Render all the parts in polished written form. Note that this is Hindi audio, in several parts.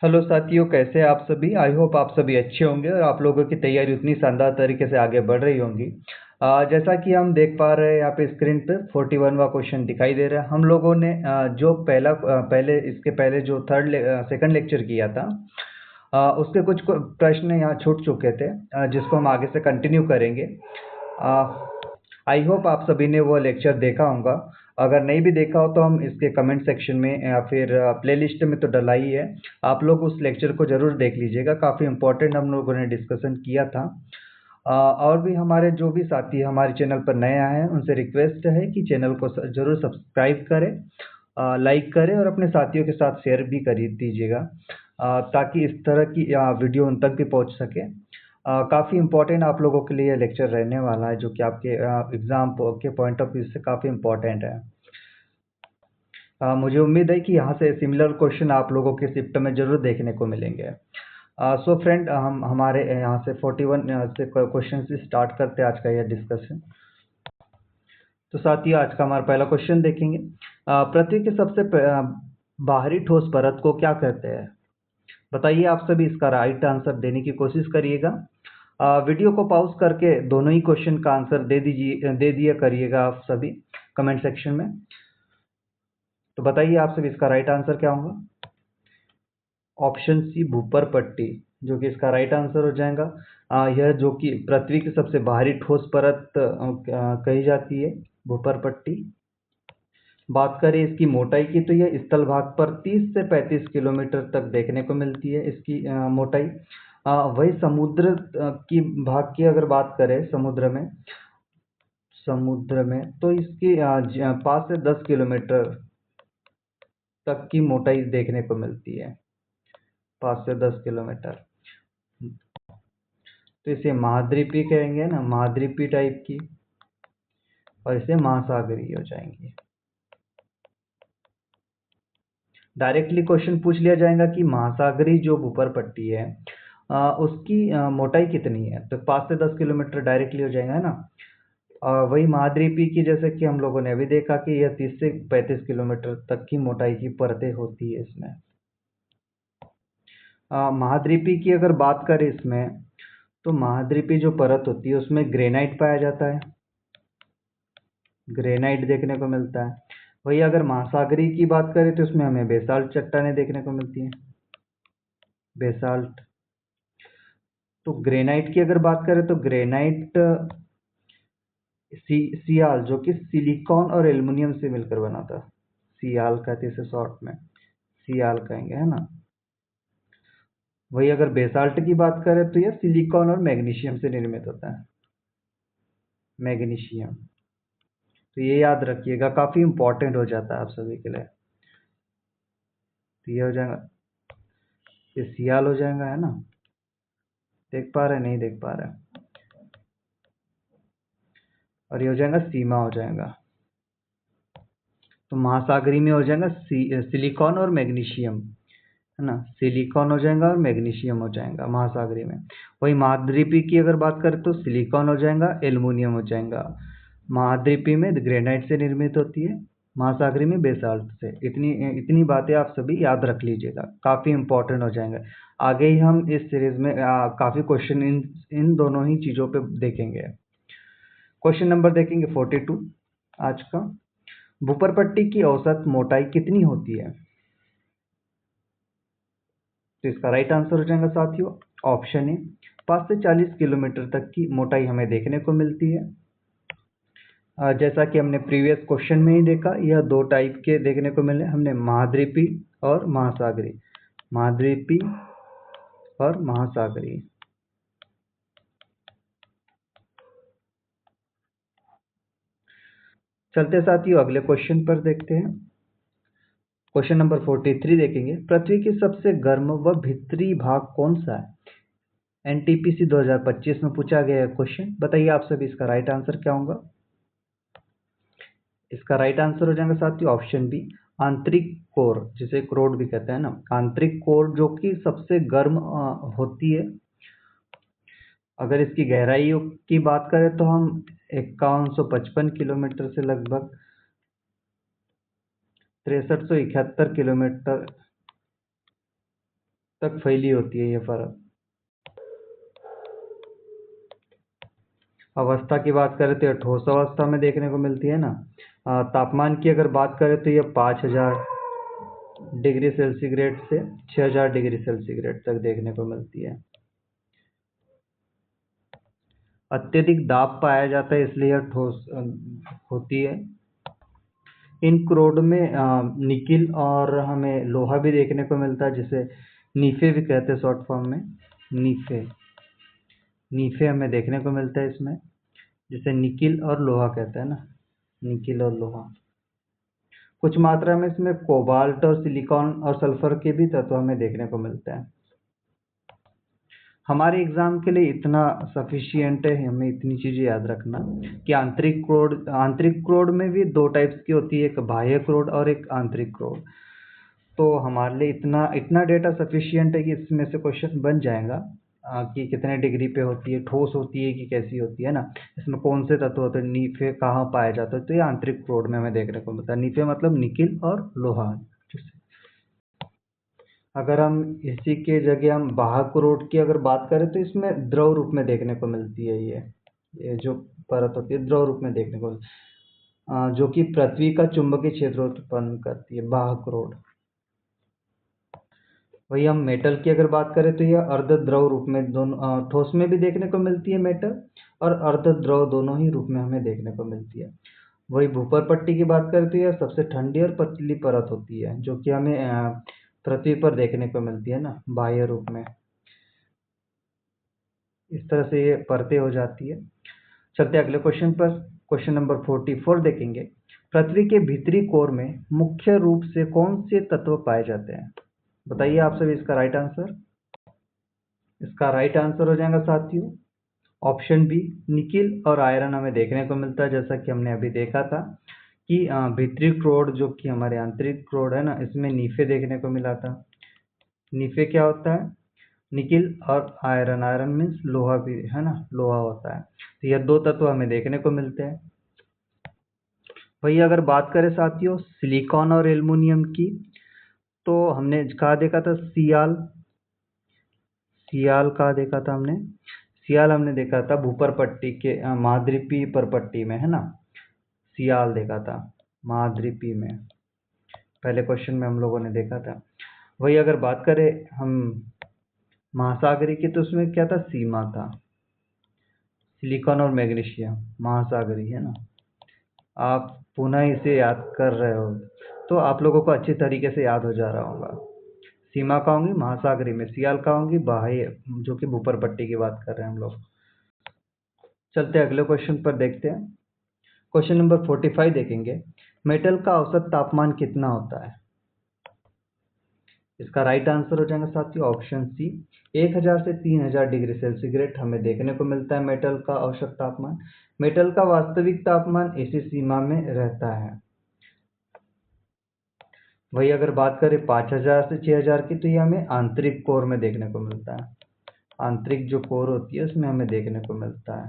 हेलो साथियों, कैसे हैं आप सभी। आई होप आप सभी अच्छे होंगे और आप लोगों की तैयारी उतनी शानदार तरीके से आगे बढ़ रही होंगी। जैसा कि हम देख पा रहे हैं यहाँ पे स्क्रीन पे 41वां क्वेश्चन दिखाई दे रहा है। हम लोगों ने जो पहले इसके पहले जो सेकंड लेक्चर किया था, उसके कुछ प्रश्न यहाँ छूट चुके थे, जिसको हम आगे से कंटिन्यू करेंगे। आई होप आप सभी ने वो लेक्चर देखा होगा। अगर नहीं भी देखा हो तो हम इसके कमेंट सेक्शन में या फिर प्लेलिस्ट में तो डला ही है। आप लोग उस लेक्चर को ज़रूर देख लीजिएगा, काफ़ी इम्पोर्टेंट हम लोगों ने डिस्कशन किया था। और भी हमारे जो भी साथी हमारे चैनल पर नए आए हैं, उनसे रिक्वेस्ट है कि चैनल को ज़रूर सब्सक्राइब करें, लाइक करें और अपने साथियों के साथ शेयर भी कर दीजिएगा, ताकि इस तरह की वीडियो उन तक भी पहुंच सके। काफ़ी इम्पोर्टेंट आप लोगों के लिए लेक्चर रहने वाला है, जो कि आपके एग्ज़ाम के पॉइंट ऑफ व्यू से काफ़ी इम्पोर्टेंट है। मुझे उम्मीद है कि यहाँ से सिमिलर क्वेश्चन आप लोगों के शिफ्ट में ज़रूर देखने को मिलेंगे। सो फ्रेंड, हम हमारे यहाँ से 41 से क्वेश्चन से स्टार्ट करते हैं आज का यह डिस्कशन। तो साथियों, आज का हमारा पहला क्वेश्चन देखेंगे। पृथ्वी के सबसे बाहरी ठोस परत को क्या कहते हैं? बताइए आप सभी, इसका राइट आंसर देने की कोशिश करिएगा। वीडियो को पॉज करके दोनों ही क्वेश्चन का आंसर दे दिया करिएगा आप सभी कमेंट सेक्शन में। तो बताइए आप सभी, इसका राइट आंसर क्या होगा? ऑप्शन सी, भूपर पट्टी, जो कि इसका राइट आंसर हो जाएगा। यह जो कि पृथ्वी की सबसे बाहरी ठोस परत कही जाती है, भूपर पट्टी। बात करें इसकी मोटाई की, तो यह स्थल भाग पर 30 से 35 किलोमीटर तक देखने को मिलती है इसकी मोटाई। वही समुद्र की भाग की अगर बात करें, समुद्र में तो इसकी 5 से 10 किलोमीटर तक की मोटाई देखने को मिलती है, 5 से 10 किलोमीटर। तो इसे महाद्वीपीय कहेंगे ना, महाद्वीपीय टाइप की, और इसे महासागरीय हो जाएंगी। डायरेक्टली क्वेश्चन पूछ लिया जाएगा कि महासागरीय जो भूपर पट्टी है, उसकी मोटाई कितनी है, तो 5 से 10 किलोमीटर डायरेक्टली हो जाएगा, है ना। वही महाद्वीपीय की, जैसे कि हम लोगों ने अभी देखा कि यह 30 से 35 किलोमीटर तक की मोटाई की परतें होती है इसमें। महाद्वीपीय की अगर बात करें इसमें, तो महाद्वीपीय जो परत होती है उसमें ग्रेनाइट पाया जाता है, ग्रेनाइट देखने को मिलता है। वही अगर महासागरीय की बात करें तो उसमें हमें बेसाल्ट चट्टानें देखने को मिलती हैं, बेसाल्ट। तो ग्रेनाइट की अगर बात करें तो ग्रेनाइट सियाल, जो कि सिलिकॉन और एल्युमिनियम से मिलकर बना था, सियाल कहते हैं इसे शॉर्ट में, सियाल कहेंगे, है ना। वही अगर बेसाल्ट की बात करें तो यह सिलिकॉन और मैग्नीशियम से निर्मित होता है, मैग्नीशियम। तो ये याद रखिएगा, काफ़ी इंपॉर्टेंट हो जाता है आप सभी के लिए। तो ये हो जाएगा, ये सियाल हो जाएगा, है ना। देख पा रहे हैं, नहीं देख पा रहे हैं। और ये हो जाएगा सीमा, हो जाएगा। तो महासागरी में हो जाएगा सिलिकॉन और मैग्नीशियम, है ना। सिलिकॉन हो जाएगा और मैग्नीशियम हो जाएगा महासागरी में। वही महाद्वीपीय की अगर बात करें तो सिलिकॉन हो जाएगा, एल्युमिनियम हो जाएगा। महाद्वीपीय में ग्रेनाइट से निर्मित होती है, महासागरी में बेसाल्ट से। इतनी इतनी बातें आप सभी याद रख लीजिएगा, काफ़ी इंपॉर्टेंट हो जाएंगे। आगे ही हम इस सीरीज में काफ़ी क्वेश्चन इन दोनों ही चीज़ों पे देखेंगे। क्वेश्चन नंबर देखेंगे 42 आज का। भूपरपट्टी की औसत मोटाई कितनी होती है? तो इसका राइट आंसर हो जाएगा साथियों, ऑप्शन ए, 5 से 40 किलोमीटर तक की मोटाई हमें देखने को मिलती है। जैसा कि हमने प्रीवियस क्वेश्चन में ही देखा, यह दो टाइप के देखने को मिले हमने, महाद्वीपीय और महासागरीय, महाद्वीपीय और महासागरीय। चलते साथियों अगले क्वेश्चन पर देखते हैं। क्वेश्चन नंबर 43 देखेंगे। पृथ्वी की सबसे गर्म व भीतरी भाग कौन सा है? एनटीपीसी 2025 में पूछा गया क्वेश्चन। बताइए आप सभी, इसका राइट आंसर क्या होगा? इसका राइट आंसर हो जाएगा साथियों, ऑप्शन बी, आंतरिक कोर, जिसे क्रोड भी कहते हैं ना, आंतरिक कोर, जो कि सबसे गर्म होती है। अगर इसकी गहराई की बात करें तो हम 5155 किलोमीटर से लगभग 6371 किलोमीटर तक फैली होती है ये फर्क। अवस्था की बात करें तो ये ठोस अवस्था में देखने को मिलती है ना। तापमान की अगर बात करें तो ये 5000 डिग्री सेंटीग्रेड से 6000 डिग्री सेंटीग्रेड तक देखने को मिलती है। अत्यधिक दाब पाया जाता है इसलिए यह ठोस होती है। इन क्रोड में निकिल और हमें लोहा भी देखने को मिलता है, जिसे नीफे भी कहते हैं शॉर्ट फॉर्म में। नीफे नीफे हमें देखने को मिलता है इसमें, जिसे निकिल और लोहा कहते हैं ना, निकिल और लोहा। कुछ मात्रा में इसमें कोबाल्ट और सिलिकॉन और सल्फर के भी तत्व हमें देखने को मिलते हैं। हमारे एग्जाम के लिए इतना सफिशियंट है, हमें इतनी चीज़ें याद रखना कि आंतरिक क्रोड में भी दो टाइप्स की होती है, एक बाह्य क्रोड और एक आंतरिक क्रोड। तो हमारे लिए इतना डेटा सफिशियंट है कि इसमें से क्वेश्चन बन जाएगा कि कितने डिग्री पे होती है, ठोस होती है कि कैसी होती है ना, इसमें कौन से तत्व होते हैं, नीफे कहाँ पाया जाता है। तो ये आंतरिक क्रोड में हमें देखने को मिलता है। नीफे मतलब निकिल और लोहा। अगर हम इसी के जगह हम बाह्य क्रोड की अगर बात करें तो इसमें द्रव रूप में देखने को मिलती है। ये जो परत होती है द्रव रूप में देखने को, जो कि पृथ्वी का चुंबकीय क्षेत्र उत्पन्न करती है, बाह्य क्रोड। वही हम मेटल की अगर बात करें तो यह अर्ध द्रव रूप में, दोनों ठोस में भी देखने को मिलती है मेटल, और अर्ध द्रव दोनों ही रूप में हमें देखने को मिलती है। वही भूपर पट्टी की बात करें तो यह सबसे ठंडी और पतली परत होती है, जो कि हमें पृथ्वी पर देखने को मिलती है ना, बाह्य रूप में। इस तरह से ये परतें हो जाती है। चलते अगले क्वेश्चन पर। क्वेश्चन नंबर 44 देखेंगे। पृथ्वी के भीतरी कोर में मुख्य रूप से कौन से तत्व पाए जाते हैं? बताइए आप सभी इसका राइट आंसर। इसका राइट आंसर हो जाएगा साथियों ऑप्शन बी, निकिल और आयरन हमें देखने को मिलता है। जैसा कि हमने अभी देखा था कि भीतरी क्रोड जो कि हमारे आंतरिक क्रोड है ना, इसमें नीफे देखने को मिला था। नीफे क्या होता है? निकिल और आयरन। आयरन मीन्स लोहा भी है ना, लोहा होता है। तो यह दो तत्व हमें देखने को मिलते हैं। वही अगर बात करें साथियों सिलिकॉन और एल्युमिनियम की, तो हमने कहा देखा था सियाल। सियाल कहा देखा था हमने? सियाल हमने देखा था भूपर पट्टी के महाद्वीपीय परपट्टी में, है ना। सियाल देखा था महाद्वीपीय में, पहले क्वेश्चन में हम लोगों ने देखा था। वही अगर बात करें हम महासागरी की, तो उसमें क्या था? सीमा था। सिलिकॉन और मैग्नीशियम महासागरी है ना। आप पुनः इसे याद कर रहे हो तो आप लोगों को अच्छी तरीके से याद हो जा रहा होगा। सीमा का होंगी महासागरी में, सियाल का होंगी बाह्य, जो कि भूपर पट्टी की बात कर रहे हैं हम लोग। चलते अगले क्वेश्चन पर देखते हैं। क्वेश्चन नंबर 45 देखेंगे। मेटल का औसत तापमान कितना होता है? इसका राइट आंसर हो जाएगा साथियों ऑप्शन सी, 1000 से 3000 डिग्री सेंटीग्रेड हमें देखने को मिलता है मेटल का औसत तापमान। मेटल का वास्तविक तापमान इसी सीमा में रहता है। वही अगर बात करें 5000 से 6000 की, तो ये हमें आंतरिक कोर में देखने को मिलता है। आंतरिक जो कोर होती है उसमें हमें देखने को मिलता है।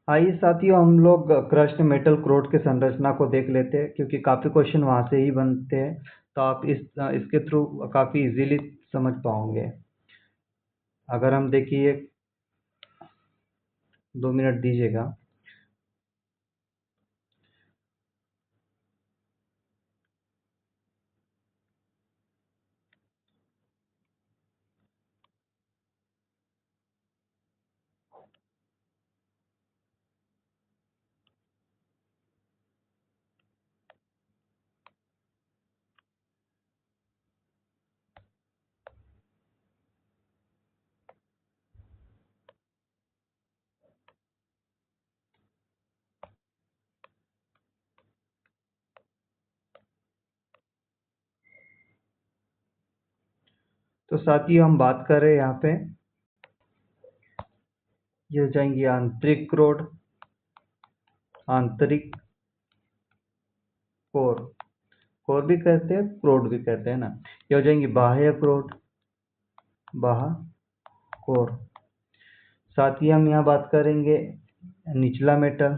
आइए साथियों हम लोग क्रस्ट मेटल क्रोड के संरचना को देख लेते हैं, क्योंकि काफ़ी क्वेश्चन वहाँ से ही बनते हैं। तो आप इसके थ्रू काफ़ी इजीली समझ पाओगे। अगर हम देखिए 2 मिनट दीजिएगा। तो साथियों हम बात कर रहे हैं यहाँ पे, ये हो जाएंगी आंतरिक क्रोड, आंतरिक कोर, कोर भी कहते हैं क्रोड भी कहते हैं ना। ये हो जाएंगी बाह्य क्रोड, बाह्य कोर। साथ ही हम यहाँ बात करेंगे निचला मेटल,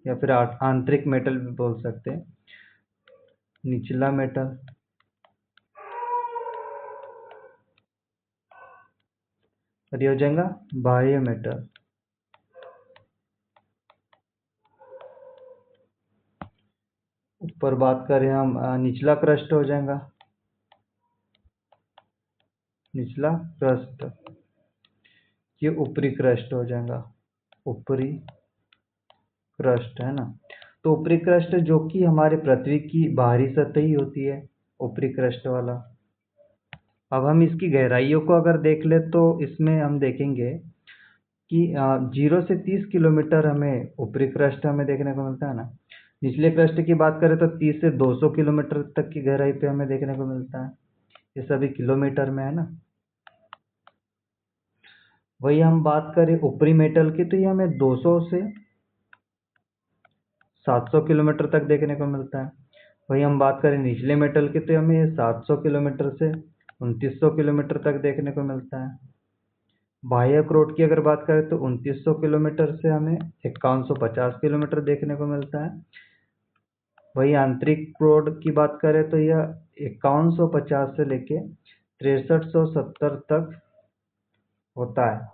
या फिर आंतरिक मेटल भी बोल सकते हैं, निचला मेटल। और ये हो जाएगा बाह्य मेटल। ऊपर बात करें हम निचला क्रस्ट हो जाएगा, निचला क्रस्ट, ये ऊपरी क्रस्ट हो जाएगा, ऊपरी क्रस्ट है ना। तो ऊपरी क्रस्ट जो कि हमारे पृथ्वी की बाहरी सतह ही होती है, ऊपरी क्रस्ट वाला। अब हम इसकी गहराइयों को अगर देख ले तो इसमें हम देखेंगे कि 0 से 30 किलोमीटर हमें ऊपरी क्रस्ट हमें देखने को मिलता है ना। निचले क्रस्ट की बात करें तो 30 से 200 किलोमीटर तक की गहराई पे हमें देखने को मिलता है। ये सभी किलोमीटर में है ना। वही हम बात करें ऊपरी मेटल की तो ये हमें 200 से 700 किलोमीटर तक देखने को मिलता है। वही हम बात करें निचले मेटल की तो हमें ये 700 किलोमीटर से 2900 किलोमीटर तक देखने को मिलता है। बाह्य क्रोड की अगर बात करें तो 2900 किलोमीटर से हमें 5150 किलोमीटर देखने को मिलता है। वही आंतरिक क्रोड की बात करें तो यह 5150 से लेके 6370 तक होता है।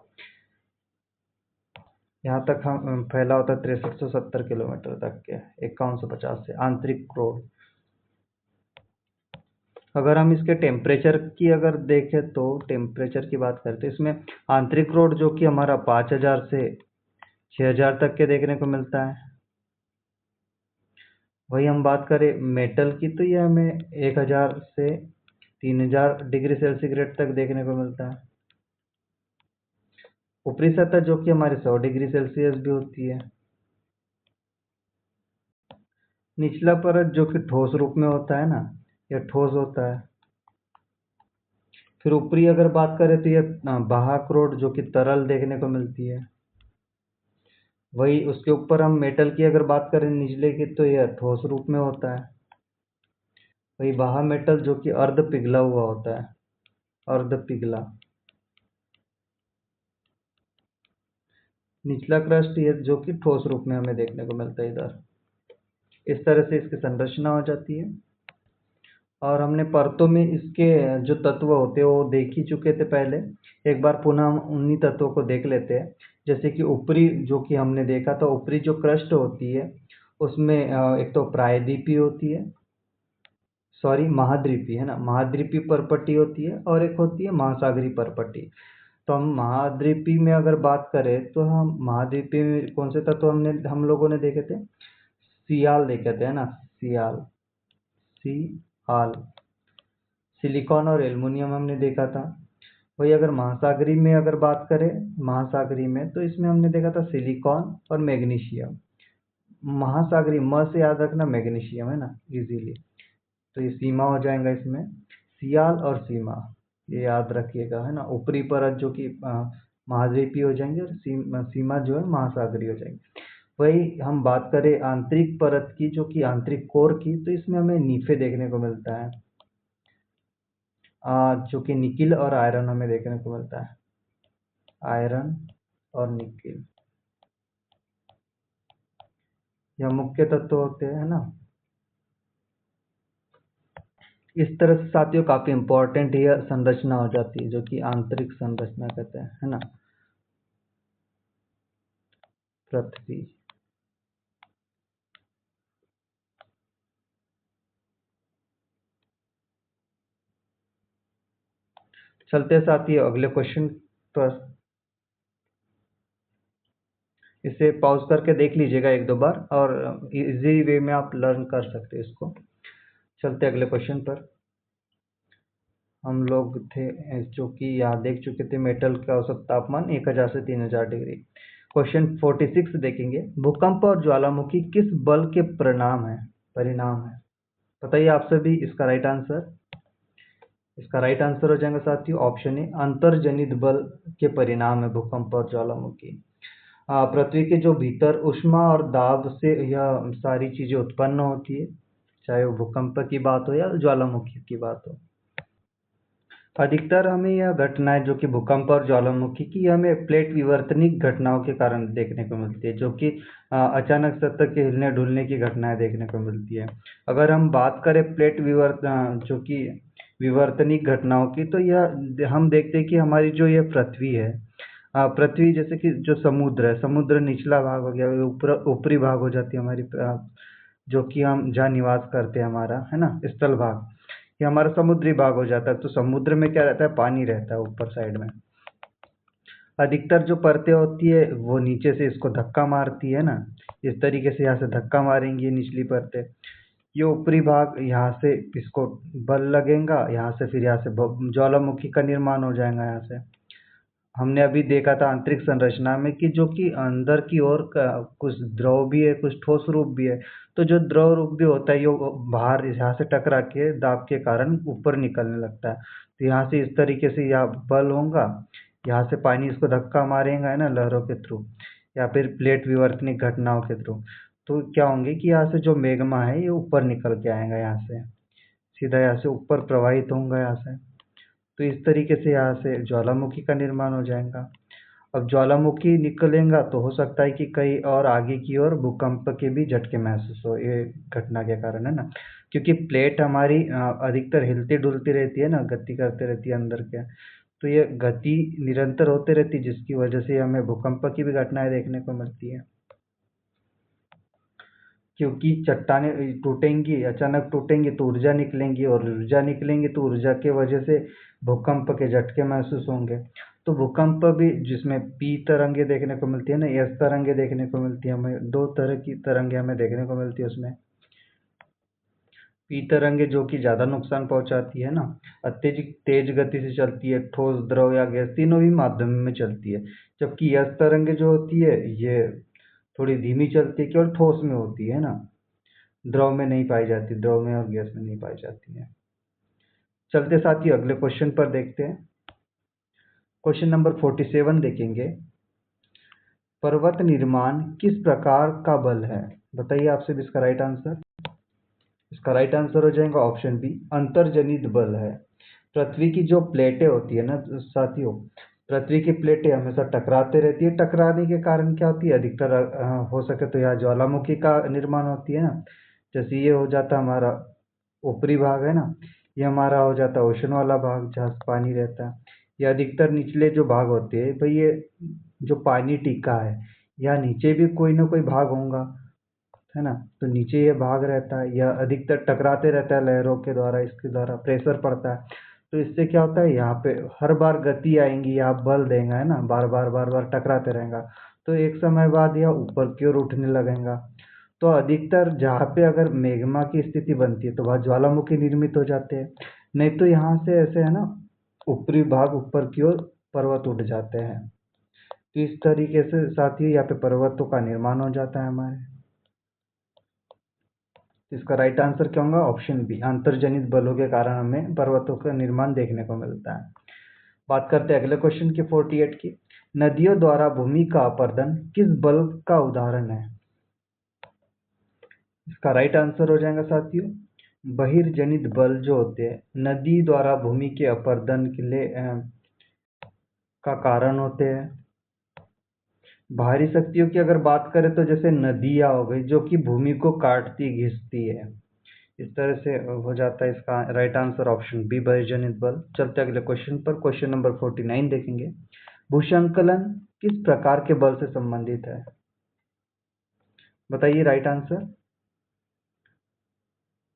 यहाँ तक हम फैला होता है 6370 किलोमीटर तक के 5150 से आंतरिक क्रोड। अगर हम इसके टेम्परेचर की अगर देखें तो टेम्परेचर की बात करते हैं, इसमें आंतरिक क्रोड जो कि हमारा 5000 से 6000 तक के देखने को मिलता है। वही हम बात करें मेटल की तो ये हमें 1000 से 3000 डिग्री सेंटीग्रेड तक देखने को मिलता है। ऊपरी सतह जो कि हमारे 100 डिग्री सेल्सियस भी होती है। निचला परत जो कि ठोस रूप में होता है ना, यह ठोस होता है। फिर ऊपरी अगर बात करें तो यह बाह्य क्रोड जो कि तरल देखने को मिलती है। वही उसके ऊपर हम मेटल की अगर बात करें निचले की तो यह ठोस रूप में होता है। वही बाह्य मेटल जो कि अर्ध पिघला हुआ होता है, अर्ध पिघला। निचला क्रस्ट ये जो कि ठोस रूप में हमें देखने को मिलता है इधर। इस तरह से इसकी संरचना हो जाती है। और हमने परतों में इसके जो तत्व होते हैं वो देख ही चुके थे पहले। एक बार पुनः हम उन्हीं तत्वों को देख लेते हैं। जैसे कि ऊपरी जो कि हमने देखा था, ऊपरी जो क्रस्ट होती है उसमें एक तो प्रायद्वीपी होती है, सॉरी महाद्वीपी है ना, महाद्वीपी परपट्टी होती है और एक होती है महासागरीय परपट्टी। तो हम महाद्वीपी में अगर बात करें तो हम महाद्वीपी में कौन से तत्व हम लोगों ने देखे थे, सियाल देखे थे है ना, सियाल, सियाल, सिलिकॉन और एल्युमिनियम हमने देखा था। वही अगर महासागरी में अगर बात करें, महासागरी में तो इसमें हमने देखा था सिलिकॉन और मैग्नीशियम। महासागरी म से याद रखना मैग्नीशियम है ना इजीली। तो ये सीमा हो जाएगा इसमें, सियाल और सीमा, ये याद रखिएगा है ना। ऊपरी परत जो कि महाद्वीपीय हो जाएंगे और सीमा जो है महासागरीय हो जाएंगे। वही हम बात करें आंतरिक परत की जो कि आंतरिक कोर की, तो इसमें हमें नीफे देखने को मिलता है, जो कि निकिल और आयरन हमें देखने को मिलता है, आयरन और निकिल, यह मुख्य तत्व होते हैं ना। इस तरह से साथियों काफी इंपॉर्टेंट यह संरचना हो जाती है जो कि आंतरिक संरचना कहते हैं है ना, पृथ्वी। चलते साथियों अगले क्वेश्चन पर। इसे पॉज करके देख लीजिएगा एक दो बार और इजी वे में आप लर्न कर सकते हैं इसको। चलते अगले क्वेश्चन पर। हम लोग थे जो कि यहाँ देख चुके थे मेटल का औसत तापमान 1000 से 3000 डिग्री। क्वेश्चन 46 देखेंगे, भूकंप और ज्वालामुखी किस बल के परिणाम है। बताइए आप सभी इसका राइट आंसर। इसका राइट आंसर हो जाएगा साथियों ऑप्शन ए, अंतर्जनित बल के परिणाम है भूकंप और ज्वालामुखी। पृथ्वी के जो भीतर ऊष्मा और दाब से यह सारी चीजें उत्पन्न होती है, चाहे वो भूकंप की बात हो या ज्वालामुखी की बात हो। अधिकतर हमें यह घटनाएं जो कि भूकंप और ज्वालामुखी की हमें प्लेट विवर्तनिक घटनाओं के कारण देखने को मिलती है, जो कि अचानक सतह के हिलने डुलने की घटनाएं देखने को मिलती है। अगर हम बात करें प्लेट विवर्तन जो कि विवर्तनिक घटनाओं की, तो यह हम देखते हैं कि हमारी जो ये पृथ्वी है, पृथ्वी जैसे कि जो समुद्र है, समुद्र निचला भाग हो गया, ऊपर ऊपरी भाग हो जाती है हमारी जो कि हम जहाँ निवास करते हैं हमारा, है ना, स्थल भाग, ये हमारा समुद्री भाग हो जाता है। तो समुद्र में क्या रहता है, पानी रहता है ऊपर साइड में। अधिकतर जो परतें होती है वो नीचे से इसको धक्का मारती है ना, इस तरीके से यहाँ से धक्का मारेंगी निचली परतें, ये ऊपरी भाग यहाँ से इसको बल लगेगा, यहाँ से फिर यहाँ से ज्वालामुखी का निर्माण हो जाएगा। यहाँ से हमने अभी देखा था आंतरिक संरचना में कि जो कि अंदर की ओर कुछ द्रव भी है, कुछ ठोस रूप भी है। तो जो द्रव रूप भी होता है, ये बाहर यहाँ से टकरा के दाब के कारण ऊपर निकलने लगता है। तो यहाँ से इस तरीके से यहाँ बल होगा, यहाँ से पानी इसको धक्का मारेगा, है ना, लहरों के थ्रू या फिर प्लेट विवर्तनिक घटनाओं के थ्रू। तो क्या होंगे कि यहाँ से जो मैग्मा है ये ऊपर निकल के आएगा, यहाँ से सीधा यहाँ से ऊपर प्रवाहित होगा यहाँ से। तो इस तरीके से यहाँ से ज्वालामुखी का निर्माण हो जाएगा। अब ज्वालामुखी निकलेगा तो हो सकता है कि कहीं और आगे की ओर भूकंप के भी झटके महसूस हो, ये घटना के कारण, है ना, क्योंकि प्लेट हमारी अधिकतर हिलती डुलती रहती है ना, गति करते रहती है अंदर के। तो ये गति निरंतर होते रहती है, जिसकी वजह से हमें भूकंप की भी घटनाएं देखने को मिलती है। क्योंकि चट्टानें टूटेंगी, अचानक टूटेंगी तो ऊर्जा निकलेंगी, और ऊर्जा निकलेंगी तो ऊर्जा के वजह से भूकंप के झटके महसूस होंगे। तो भूकंप भी, जिसमें पी तरंगे देखने को मिलती है ना, एस तरंगे देखने को मिलती है हमें, दो तरह की तरंगे हमें देखने को मिलती है उसमें। पी तरंगे जो कि ज़्यादा नुकसान पहुंचाती है ना, अत्यधिक तेज गति से चलती है, ठोस द्रव या गैस तीनों भी माध्यम में चलती है। जबकि एस तरंगे जो होती है ये थोड़ी धीमी चलती है, केवल ठोस में होती है ना, द्रव में नहीं पाई जाती, द्रव में और गैस में नहीं पाई जाती है। चलते साथ ही अगले क्वेश्चन पर देखते हैं। क्वेश्चन नंबर 47 देखेंगे। पर्वत निर्माण किस प्रकार का बल है? बताइए आपसे भी इसका राइट आंसर। इसका राइट आंसर हो जाएगा ऑप्शन बी, अंतर्जनित बल है। पृथ्वी की जो प्लेटें होती है ना साथियों, पृथ्वी की प्लेटें हमेशा टकराते रहती है, टकराने के कारण क्या होती है, अधिकतर हो सके तो यहाँ ज्वालामुखी का निर्माण होती है ना। जैसे ये हो जाता हमारा ऊपरी भाग है ना, ये हमारा हो जाता है ओशन वाला भाग जहाँ पानी रहता है। ये अधिकतर निचले जो भाग होते हैं भाई, ये जो पानी टिका है, या नीचे भी कोई ना कोई भाग होगा, है ना, तो नीचे ये भाग रहता है, यह अधिकतर टकराते रहता है लहरों के द्वारा, इसके द्वारा प्रेशर पड़ता है। तो इससे क्या होता है, यहाँ पे हर बार गति आएंगी, यहाँ बल देगा, है ना, बार बार बार बार टकराते रहेगा, तो एक समय बाद यह ऊपर की ओर उठने लगेगा। तो अधिकतर जहाँ पे अगर मैग्मा की स्थिति बनती है तो वहाँ ज्वालामुखी निर्मित हो जाते हैं, नहीं तो यहाँ से ऐसे, है ना, ऊपरी भाग ऊपर की ओर पर्वत उठ जाते हैं। तो इस तरीके से साथ ही यहाँ पे पर्वतों का निर्माण हो जाता है हमारे। इसका राइट आंसर क्या होगा, ऑप्शन बी, अंतर्जनित बलों के कारण हमें पर्वतों का निर्माण देखने को मिलता है। बात करते हैं अगले क्वेश्चन की 48 की। नदियों द्वारा भूमि का अपरदन किस बल का उदाहरण है? इसका राइट आंसर हो जाएगा साथियों, बहिर्जनित बल जो होते हैं नदी द्वारा भूमि के अपरदन के लिए का कारण होते हैं। बाहरी शक्तियों की अगर बात करें तो जैसे नदियाँ हो गई जो कि भूमि को काटती घिसती है, इस तरह से हो जाता है। इसका राइट आंसर ऑप्शन बी, बहिर्जनित बल। चलते अगले क्वेश्चन पर, क्वेश्चन नंबर 49 देखेंगे। भूसंकलन किस प्रकार के बल से संबंधित है? बताइए राइट आंसर।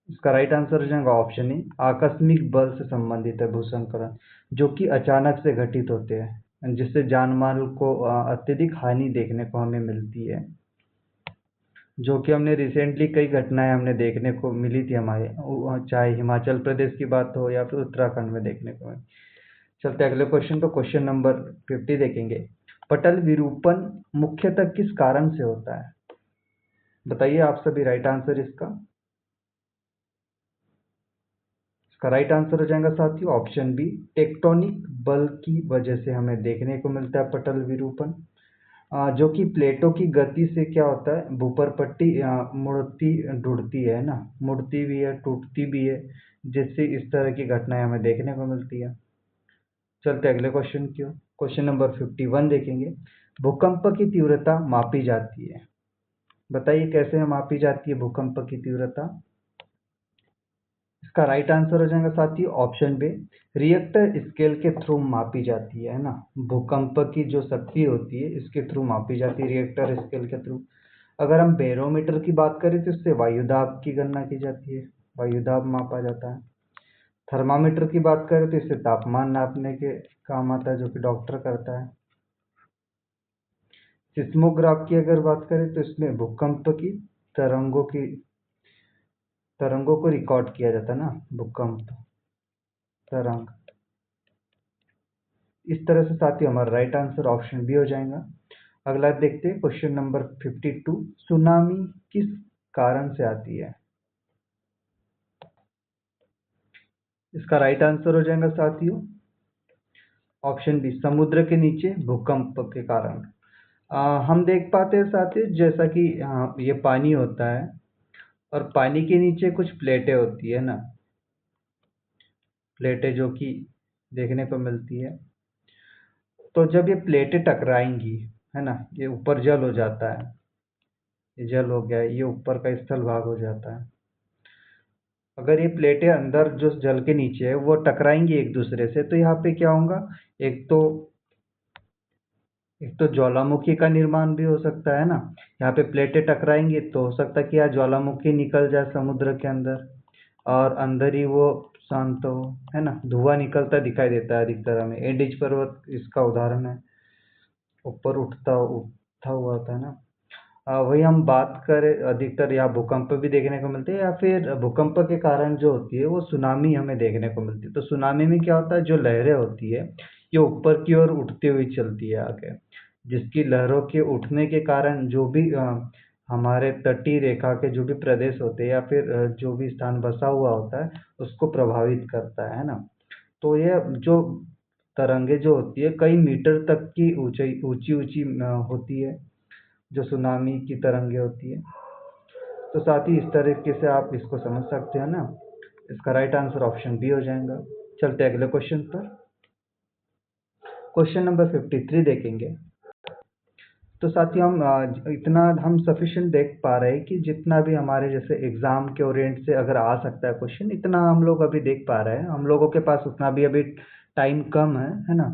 इसका राइट आंसर हो जाएगा ऑप्शन ए, आकस्मिक बल से संबंधित है भूसंकलन, जो कि अचानक से घटित होते हैं, जिससे जान माल को अत्यधिक हानि देखने को हमें मिलती है, जो कि हमने रिसेंटली कई घटनाएं हमने देखने को मिली थी हमारे, चाहे हिमाचल प्रदेश की बात हो या फिर उत्तराखंड में देखने को मिली। चलते अगले क्वेश्चन पर, क्वेश्चन नंबर 50 देखेंगे। पटल विरूपण मुख्यतः किस कारण से होता है? बताइए आप सभी राइट आंसर इसका। इसका राइट आंसर हो जाएगा साथियों ऑप्शन बी, टेक्टोनिक बल की वजह से हमें देखने को मिलता है पटल विरूपण, जो कि प्लेटों की गति से क्या होता है, भूपर पट्टी मुड़ती डुड़ती है ना, मुड़ती भी है टूटती भी है, जिससे इस तरह की घटनाएं हमें देखने को मिलती है। चलते अगले क्वेश्चन की ओर, क्वेश्चन नंबर 51 देखेंगे। भूकंप की तीव्रता मापी जाती है, बताइए कैसे मापी जाती है भूकंप की तीव्रता? इसका राइट आंसर हो जाएगा साथियों ऑप्शन बी, रिएक्टर स्केल के थ्रू मापी जाती है ना। भूकंप की जो शक्ति होती है इसके थ्रू मापी जाती है रिएक्टर स्केल के थ्रू। अगर हम बैरोमीटर की बात करें तो इससे वायुदाब की गणना की जाती है, वायुदाब मापा जाता है। थर्मामीटर की बात करें तो इससे तापमान नापने के काम आता है, जो कि डॉक्टर करता है। सिस्मोग्राफ की अगर बात करें तो इसमें भूकंप की तरंगों को रिकॉर्ड किया जाता है ना, भूकंप तरंग। इस तरह से साथियों हमारा राइट आंसर ऑप्शन बी हो जाएगा। अगला देखते हैं क्वेश्चन नंबर 52, सुनामी किस कारण से आती है? इसका राइट आंसर हो जाएगा साथियों ऑप्शन बी, समुद्र के नीचे भूकंप के कारण। हम देख पाते हैं साथियों जैसा कि ये पानी होता है और पानी के नीचे कुछ प्लेटें होती है ना, प्लेटें जो कि देखने को मिलती है। तो जब ये प्लेटें टकराएंगी है ना, ये ऊपर जल हो जाता है, ये जल हो गया, ये ऊपर का स्थल भाग हो जाता है। अगर ये प्लेटें अंदर जो जल के नीचे है वो टकराएंगी एक दूसरे से, तो यहाँ पे क्या होगा, एक तो ज्वालामुखी का निर्माण भी हो सकता है ना। यहाँ पे प्लेटें टकराएंगी तो हो सकता है कि यहाँ ज्वालामुखी निकल जाए समुद्र के अंदर और अंदर ही वो शांत हो, है ना। धुआं निकलता दिखाई देता है अधिकतर हमें। एडिज पर्वत इसका उदाहरण है, ऊपर उठता उठता हुआ होता है ना। वही हम बात करें, अधिकतर यहाँ भूकंप भी देखने को मिलते हैं या फिर भूकंप के कारण जो होती है वो सुनामी हमें देखने को मिलती है। तो सुनामी में क्या होता है, जो लहरें होती है ये ऊपर की ओर उठती हुई चलती है आगे, जिसकी लहरों के उठने के कारण जो भी हमारे तटीय रेखा के जो भी प्रदेश होते हैं या फिर जो भी स्थान बसा हुआ होता है उसको प्रभावित करता है ना। तो ये जो तरंगे जो होती है कई मीटर तक की ऊंची ऊंची ऊंची होती है, जो सुनामी की तरंगे होती है। तो साथ ही इस तरीके से आप इसको समझ सकते हैं ना। इसका राइट आंसर ऑप्शन बी हो जाएगा। चलते अगले क्वेश्चन पर। क्वेश्चन नंबर 53 देखेंगे। तो साथियों हम इतना हम सफिशिएंट देख पा रहे हैं कि जितना भी हमारे जैसे एग्जाम के ओरिएंट से अगर आ सकता है क्वेश्चन, इतना हम लोग अभी देख पा रहे हैं। हम लोगों के पास उतना भी अभी टाइम कम है ना।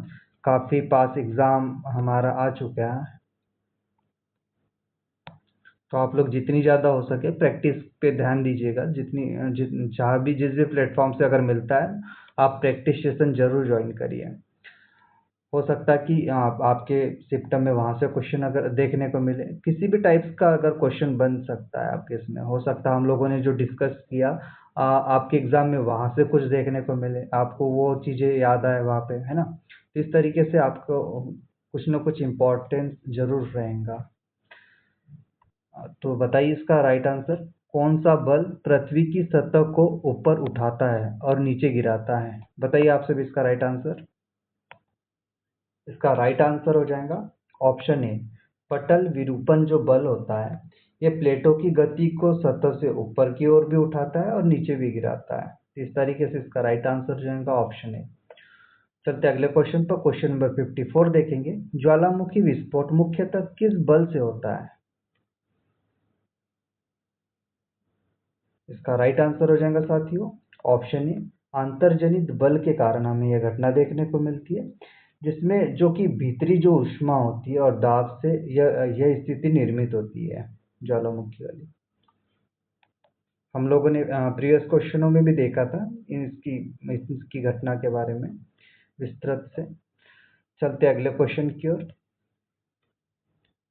काफ़ी पास एग्ज़ाम हमारा आ चुका है, तो आप लोग जितनी ज़्यादा हो सके प्रैक्टिस पे ध्यान दीजिएगा। जहाँ भी जिस भी प्लेटफॉर्म से अगर मिलता है आप प्रैक्टिस सेशन ज़रूर ज्वाइन करिए। हो सकता है कि आपके सिस्टम में वहाँ से क्वेश्चन अगर देखने को मिले, किसी भी टाइप्स का अगर क्वेश्चन बन सकता है आपके इसमें। हो सकता है हम लोगों ने जो डिस्कस किया आपके एग्ज़ाम में वहाँ से कुछ देखने को मिले, आपको वो चीज़ें याद आए वहाँ पे, है ना। तो इस तरीके से आपको कुछ ना कुछ इम्पोर्टेंस ज़रूर रहेगा। तो बताइए इसका राइट आंसर, कौन सा बल पृथ्वी की सतह को ऊपर उठाता है और नीचे गिराता है? बताइए आप सभी इसका राइट आंसर। इसका राइट आंसर हो जाएगा ऑप्शन ए, पटल विरूपण जो बल होता है ये प्लेटों की गति को सतह से ऊपर की ओर भी उठाता है और नीचे भी गिराता है। इस तरीके से इसका राइट आंसर हो जाएगा ऑप्शन ए। चलते अगले क्वेश्चन पर। क्वेश्चन नंबर 54 देखेंगे। ज्वालामुखी विस्फोट मुख्यतः किस बल से होता है? इसका राइट आंसर हो जाएगा साथियों ऑप्शन ए, अंतर्जनित बल के कारण हमें यह घटना देखने को मिलती है, जिसमें जो कि भीतरी जो ऊष्मा होती है और दाब से यह स्थिति निर्मित होती है ज्वालामुखी वाली। हम लोगों ने प्रीवियस क्वेश्चनों में भी देखा था इसकी घटना के बारे में विस्तृत से। चलते अगले क्वेश्चन की ओर।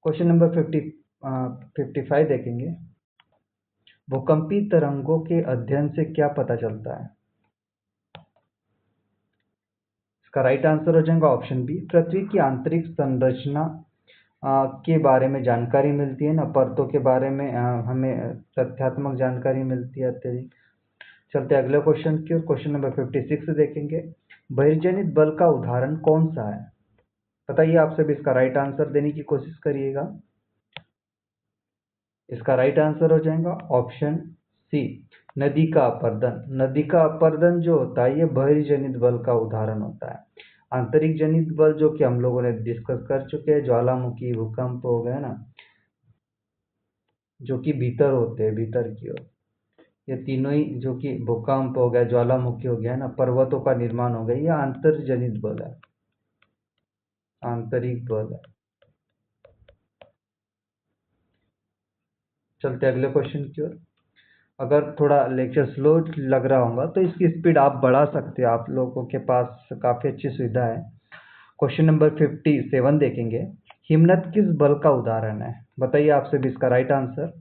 क्वेश्चन नंबर 55 देखेंगे। भूकंपी तरंगों के अध्ययन से क्या पता चलता है? इसका राइट आंसर हो जाएगा ऑप्शन बी, पृथ्वी की आंतरिक संरचना के बारे में जानकारी मिलती है ना, परतों के बारे में हमें तथ्यात्मक जानकारी मिलती है अत्यधिक। चलते अगले क्वेश्चन की ओर। क्वेश्चन नंबर 56 देखेंगे। बहिर्जनित बल का उदाहरण कौन सा है? बताइए आप सभी इसका राइट आंसर देने की कोशिश करिएगा। इसका राइट आंसर हो जाएगा ऑप्शन सी, नदी का अपरदन। नदी का अपरदन जो होता है ये बहिर्जनित बल का उदाहरण होता है। आंतरिक जनित बल जो कि हम लोगों ने डिस्कस कर चुके हैं, ज्वालामुखी भूकंप हो गए ना, जो कि भीतर होते हैं, भीतर की ओर। ये तीनों ही, जो कि भूकंप हो गया, ज्वालामुखी हो गया ना, पर्वतों का निर्माण हो गया, ये आंतरजनित बल है, आंतरिक बल है। चलते अगले क्वेश्चन की ओर। अगर थोड़ा लेक्चर स्लो लग रहा होगा तो इसकी स्पीड आप बढ़ा सकते हो, आप लोगों के पास काफ़ी अच्छी सुविधा है। क्वेश्चन नंबर 57 देखेंगे। हिमनद किस बल का उदाहरण है? बताइए आप सभी इसका राइट आंसर।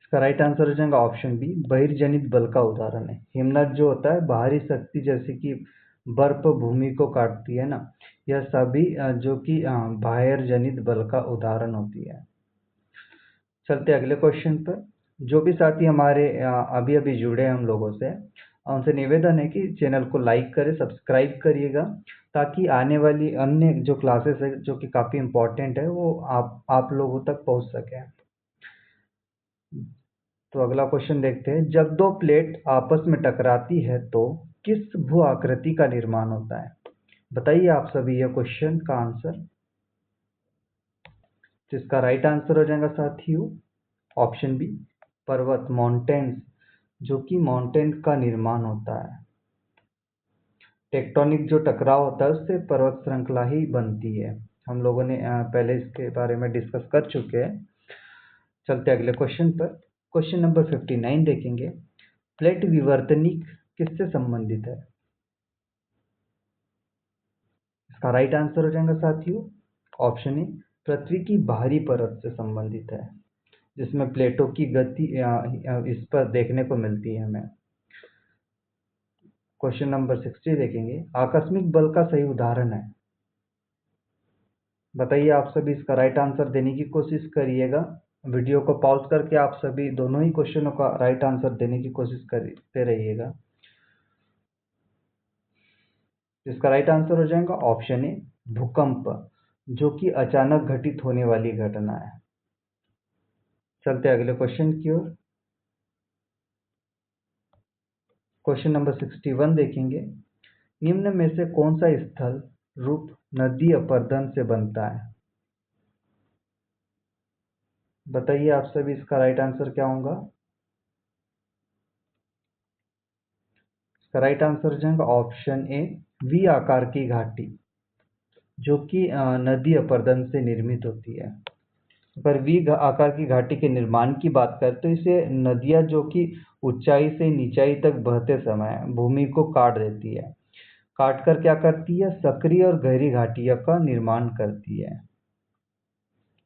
इसका राइट आंसर हो जाएगा ऑप्शन बी, बहिर्जनित बल का उदाहरण है। हिमनद जो होता है बाहरी शक्ति, जैसे कि बर्फ भूमि को काटती है ना, यह सभी जो कि बाह्यजनित बल का उदाहरण होती है। चलते अगले क्वेश्चन पर। जो भी साथी हमारे अभी अभी जुड़े हैं हम लोगों से, उनसे निवेदन है कि चैनल को लाइक करें, सब्सक्राइब करिएगा, ताकि आने वाली अन्य जो क्लासेस है जो कि काफ़ी इम्पोर्टेंट है वो आप लोगों तक पहुंच सके। तो अगला क्वेश्चन देखते हैं। जब दो प्लेट आपस में टकराती है तो किस भू आकृति का निर्माण होता है? बताइए आप सभी यह क्वेश्चन का आंसर। जिसका राइट आंसर हो जाएगा साथियों ऑप्शन बी, पर्वत, माउंटेन्स, जो कि माउंटेन का निर्माण होता है। टेक्टोनिक जो टकराव होता है उससे पर्वत श्रृंखला ही बनती है। हम लोगों ने पहले इसके बारे में डिस्कस कर चुके हैं। चलते अगले क्वेश्चन पर। क्वेश्चन नंबर 59 देखेंगे। प्लेट विवर्तनिक किससे संबंधित है? इसका राइट आंसर हो जाएगा साथियों ऑप्शन ए, पृथ्वी की बाहरी परत से संबंधित है, जिसमें प्लेटों की गति इस पर देखने को मिलती है हमें। क्वेश्चन नंबर 60 देखेंगे। आकस्मिक बल का सही उदाहरण है। बताइए आप सभी इसका राइट आंसर देने की कोशिश करिएगा। वीडियो को पॉज करके आप सभी दोनों ही क्वेश्चनों का राइट आंसर देने की कोशिश करते रहिएगा। इसका राइट आंसर हो जाएगा ऑप्शन ए, भूकंप, जो कि अचानक घटित होने वाली घटना है। चलते अगले क्वेश्चन की ओर। क्वेश्चन नंबर 61 देखेंगे। निम्न में से कौन सा स्थल रूप नदी अपरदन से बनता है? बताइए आप सभी इसका राइट आंसर क्या होगा? इसका राइट आंसर हो जाएगा ऑप्शन ए, वी आकार की घाटी, जो कि नदी अपरदन से निर्मित होती है। अगर वी आकार की घाटी के निर्माण की बात करें तो इसे नदियां जो कि ऊंचाई से नीचाई तक बहते समय भूमि को काट देती है, काट कर क्या करती है, सक्रिय और गहरी घाटियों का निर्माण करती है।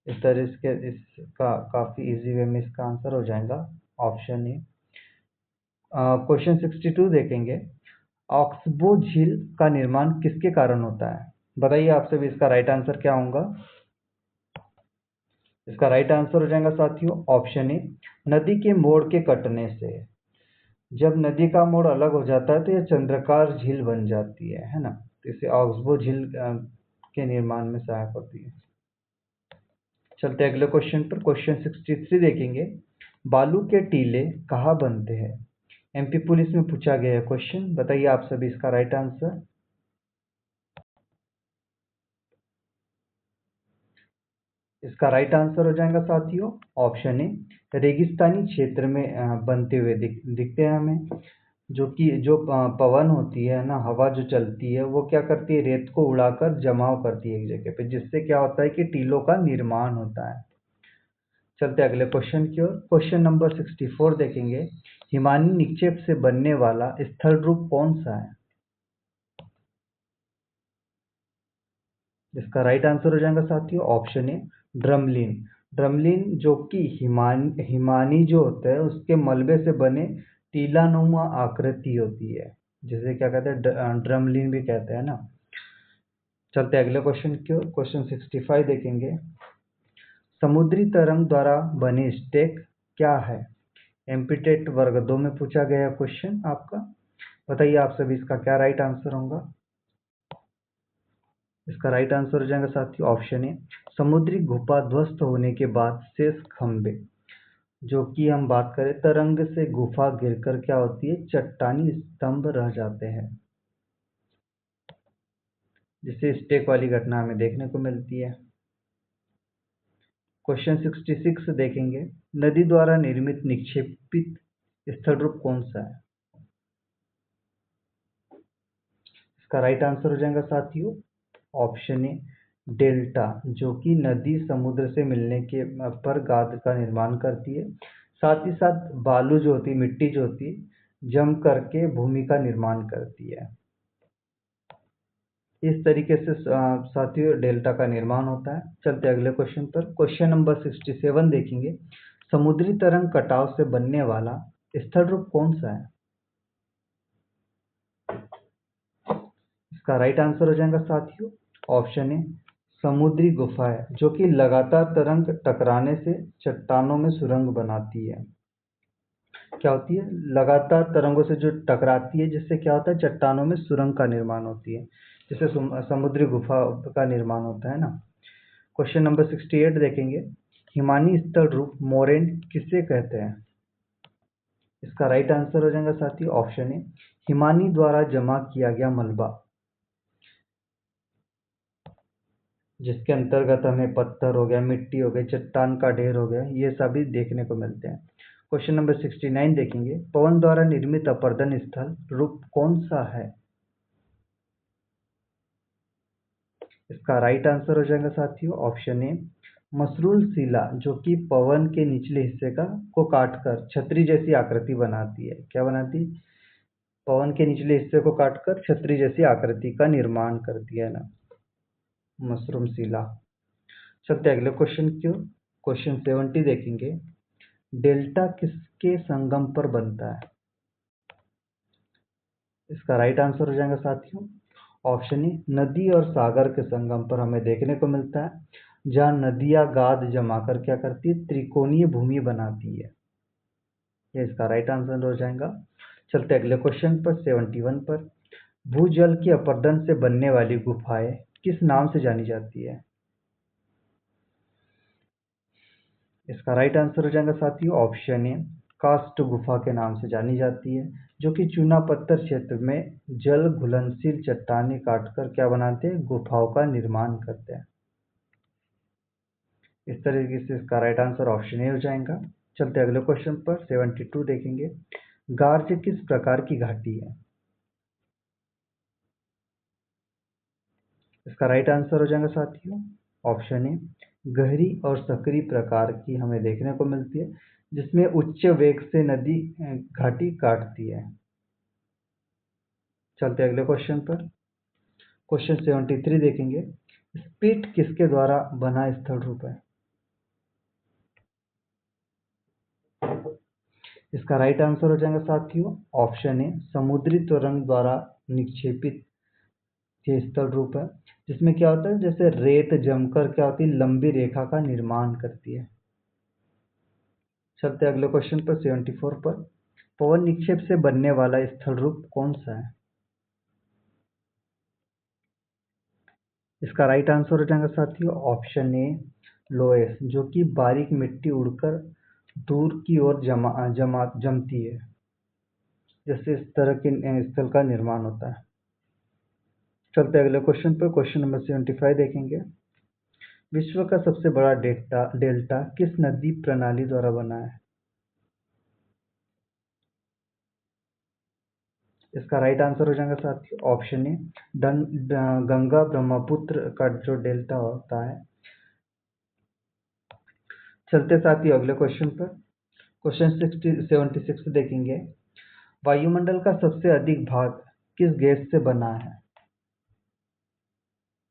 इस तरह से इसका काफ़ी इजी वे में इसका आंसर हो जाएगा ऑप्शन ए। क्वेश्चन 62 देखेंगे। ऑक्सबो झील का निर्माण किसके कारण होता है? बताइए आप सभी इसका राइट आंसर क्या होगा? इसका राइट आंसर हो जाएगा साथियों ऑप्शन ए, नदी के मोड़ के कटने से। जब नदी का मोड़ अलग हो जाता है तो यह चंद्राकार झील बन जाती है ना, तो इसे ऑक्सबो झील के निर्माण में सहायक होती है। चलते अगले क्वेश्चन पर। क्वेश्चन 63 देखेंगे। बालू के टीले कहाँ बनते हैं? एमपी पुलिस में पूछा गया है क्वेश्चन। बताइए आप सभी इसका राइट आंसर। इसका राइट आंसर हो जाएगा साथियों ऑप्शन ए, रेगिस्तानी क्षेत्र में बनते हुए दिखते हैं हमें। जो कि जो पवन होती है ना, हवा जो चलती है वो क्या करती है, रेत को उड़ाकर जमाव करती है एक जगह पे, जिससे क्या होता है कि टीलों का निर्माण होता है। चलते अगले क्वेश्चन की ओर। क्वेश्चन नंबर 64 देखेंगे। हिमानी निक्षेप से बनने वाला स्थल रूप कौन सा है? इसका राइट आंसर हो जाएगा साथियों ऑप्शन ए, ड्रमलिन। ड्रमलिन जो कि हिमानी जो होता है उसके मलबे से बने टीलानुमा आकृति होती है, जिसे क्या कहते हैं, ड्रमलिन भी कहते हैं ना। चलते अगले क्वेश्चन की ओर। क्वेश्चन 65 देखेंगे। समुद्री तरंग द्वारा बने स्टेक क्या है? एमपीटेट वर्ग 2 में पूछा गया क्वेश्चन आपका। बताइए आप सभी इसका क्या राइट आंसर होगा? इसका राइट आंसर हो जाएगा साथियों ऑप्शन ए, समुद्री गुफा ध्वस्त होने के बाद शेष खंभे। जो कि हम बात करें तरंग से गुफा गिरकर क्या होती है, चट्टानी स्तंभ रह जाते हैं, जिससे स्टेक वाली घटना हमें देखने को मिलती है। क्वेश्चन 66 देखेंगे, नदी द्वारा निर्मित निक्षेपित स्थल रूप कौन सा है? इसका राइट आंसर हो जाएगा साथियों ऑप्शन ए डेल्टा, जो कि नदी समुद्र से मिलने के पर गाद का निर्माण करती है। साथ ही साथ बालू जो होती है, मिट्टी जो होती है, जम करके भूमि का निर्माण करती है। इस तरीके से साथियों डेल्टा का निर्माण होता है। चलते अगले क्वेश्चन पर। क्वेश्चन नंबर 67 देखेंगे, समुद्री तरंग कटाव से बनने वाला स्थल रूप कौन सा है? इसका राइट आंसर हो जाएगा साथियों ऑप्शन ए समुद्री गुफा है, जो कि लगातार तरंग टकराने से चट्टानों में सुरंग बनाती है। क्या होती है? लगातार तरंगों से जो टकराती है, जिससे क्या होता है, चट्टानों में सुरंग का निर्माण होती है, जिससे समुद्री गुफा का निर्माण होता है ना। क्वेश्चन नंबर 68 देखेंगे, हिमानी स्थल रूप मोरेन किसे कहते हैं? इसका राइट आंसर हो जाएगा साथियों ऑप्शन ए हिमानी द्वारा जमा किया गया मलबा, जिसके अंतर्गत हमें पत्थर हो गया, मिट्टी हो गई, चट्टान का ढेर हो गया, ये सभी देखने को मिलते हैं। क्वेश्चन नंबर 69 देखेंगे, पवन द्वारा निर्मित अपर्दन स्थल रूप कौन सा है? इसका राइट आंसर हो जाएगा साथियों ऑप्शन ए मसरूल शिला, जो कि पवन के निचले हिस्से को काटकर छतरी जैसी आकृति बनाती है। क्या बनाती? पवन के निचले हिस्से को काटकर छतरी जैसी आकृति का निर्माण करती है ना, मशरूम शिला। चलते अगले क्वेश्चन की ओर। क्वेश्चन 70 देखेंगे, डेल्टा किसके संगम पर बनता है? इसका राइट आंसर हो जाएगा साथियों ऑप्शन ए नदी और सागर के संगम पर हमें देखने को मिलता है, जहां नदियां गाद जमाकर क्या करती है, त्रिकोणीय भूमि बनाती है। ये इसका राइट आंसर हो जाएगा। चलते अगले क्वेश्चन पर 71 पर, भूजल की अपरदन से बनने वाली गुफाएं किस नाम से जानी जाती है? इसका राइट आंसर हो जाएगा साथियों ऑप्शन ए कास्ट गुफा के नाम से जानी जाती है, जो कि चूना पत्थर क्षेत्र में जल घुलनशील चट्टानें काटकर क्या बनाते हैं, गुफाओं का निर्माण करते हैं। इस तरीके से इसका राइट आंसर ऑप्शन ए हो जाएगा। चलते अगले क्वेश्चन पर 72 देखेंगे, गार्ज किस प्रकार की घाटी है? इसका राइट आंसर हो जाएगा साथियों ऑप्शन ए गहरी और सकरी प्रकार की हमें देखने को मिलती है, जिसमें उच्च वेग से नदी घाटी काटती है। चलते अगले क्वेश्चन पर। क्वेश्चन 73 देखेंगे, स्पीट किसके द्वारा बना स्थल रूप है? इसका राइट आंसर हो जाएगा साथियों ऑप्शन ए समुद्री तरंग द्वारा निक्षेपित ये स्थल रूप है, जिसमें क्या होता है, जैसे रेत जमकर क्या होती है, लंबी रेखा का निर्माण करती है। चलते अगले क्वेश्चन पर 74 पर, पवन निक्षेप से बनने वाला स्थल रूप कौन सा है? इसका राइट आंसर हो जाएगा साथियों ऑप्शन ए लोएस, जो कि बारीक मिट्टी उड़कर दूर की ओर जमती है, जिससे इस तरह के स्थल का निर्माण होता है। चलते अगले क्वेश्चन पर। क्वेश्चन नंबर 75 देखेंगे, विश्व का सबसे बड़ा डेल्टा किस नदी प्रणाली द्वारा बना है? इसका राइट आंसर हो जाएगा साथियों ऑप्शन ए गंगा ब्रह्मपुत्र का जो डेल्टा होता है। चलते साथियों अगले क्वेश्चन पर। क्वेश्चन 76 देखेंगे, वायुमंडल का सबसे अधिक भाग किस गैस से बना है?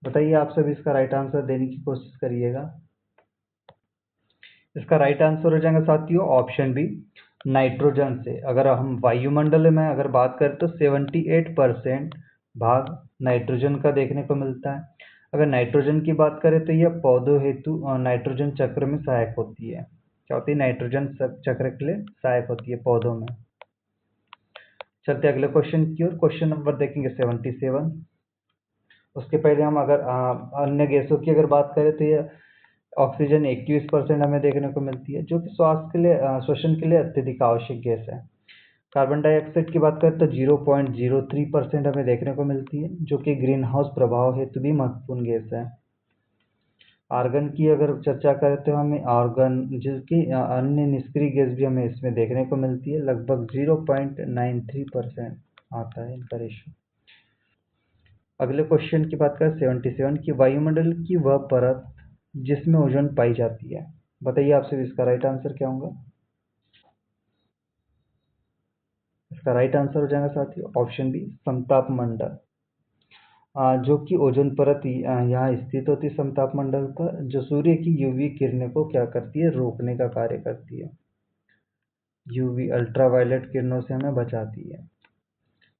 बताइए आप सभी इसका राइट आंसर देने की कोशिश करिएगा। इसका राइट आंसर हो जाएगा साथियों ऑप्शन बी नाइट्रोजन से। अगर हम वायुमंडल में अगर बात करें तो 78% भाग नाइट्रोजन का देखने को मिलता है। अगर नाइट्रोजन की बात करें तो यह पौधों हेतु नाइट्रोजन चक्र में सहायक होती है। क्या होती है? नाइट्रोजन चक्र के लिए सहायक होती है पौधों में। चलते अगले क्वेश्चन की ओर। क्वेश्चन नंबर देखेंगे 77। उसके पहले हम अगर अन्य गैसों की अगर बात करें तो ये ऑक्सीजन 21% हमें देखने को मिलती है, जो कि स्वास्थ्य के लिए श्वसन के लिए अत्यधिक आवश्यक गैस है। कार्बन डाइऑक्साइड की बात करें तो 0.03% हमें देखने को मिलती है, जो कि ग्रीन हाउस प्रभाव हेतु भी महत्वपूर्ण गैस है। आर्गन की अगर चर्चा करें तो हमें आर्गन जिसकी अन्य निष्क्रिय गैस भी हमें इसमें देखने को मिलती है, लगभग 0.93% आता है इनका रेशियो। अगले क्वेश्चन की बात करें 77 की, वायुमंडल की वह परत जिसमें ओजोन पाई जाती है, बताइए आपसे इसका राइट आंसर क्या होगा। इसका राइट आंसर हो जाएगा साथियों ऑप्शन बी, समताप मंडल। जो कि ओजोन परत यहाँ स्थित होती है समताप मंडल पर, जो सूर्य की यूवी किरणों को क्या करती है, रोकने का कार्य करती है। यूवी अल्ट्रावायलेट किरणों से हमें बचाती है।